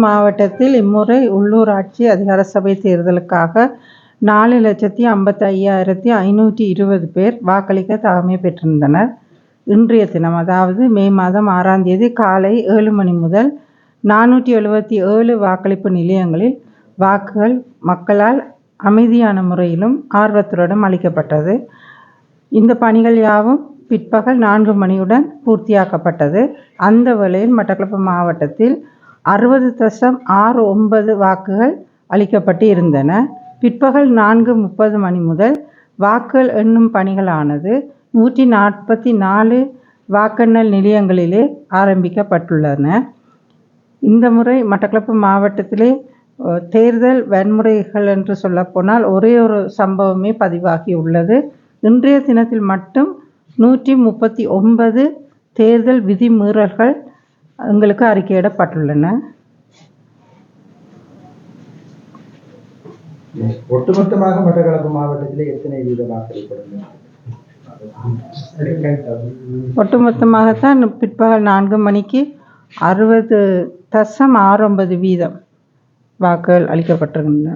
மாவட்டத்தில் இம்முறை உள்ளூராட்சி அதிகார சபை தேர்தலுக்காக 4,55,520 பேர் வாக்களிக்க தகமை பெற்றிருந்தனர். இன்றைய தினம், அதாவது மே மாதம் 6ஆம் தேதி காலை 7 மணி முதல் 477 வாக்களிப்பு நிலையங்களில் வாக்குகள் மக்களால் அமைதியான முறையிலும் ஆர்வத்துடனும் அளிக்கப்பட்டது. இந்த பணிகள் யாவும் பிற்பகல் 4 மணியுடன் பூர்த்தியாக்கப்பட்டது. அந்த வேளையில் மட்டக்களப்பு மாவட்டத்தில் 60.69 வாக்குகள் அளிக்கப்பட்டு இருந்தன. பிற்பகல் 4:30 மணி முதல் வாக்குகள் எண்ணும் பணிகளானது 144 வாக்கெண்ணல் நிலையங்களிலே ஆரம்பிக்கப்பட்டுள்ளன. இந்த முறை மட்டக்களப்பு மாவட்டத்திலே தேர்தல் வன்முறைகள் என்று சொல்லப்போனால் ஒரே ஒரு சம்பவமே பதிவாகி உள்ளது. இன்றைய தினத்தில் மட்டும் 139 தேர்தல் விதிமீறல்கள் எங்களுக்கு அறிக்கையிடப்பட்டுள்ளன. ஒட்டுமொத்தமாக மட்டக்களப்பு மாவட்டத்தில் எத்தனை வீத வாக்களிப்பு? ஒட்டுமொத்தமாகத்தான் பிற்பகல் 4 மணிக்கு 60.69 வீதம் வாக்குகள் அளிக்கப்பட்டிருந்தன.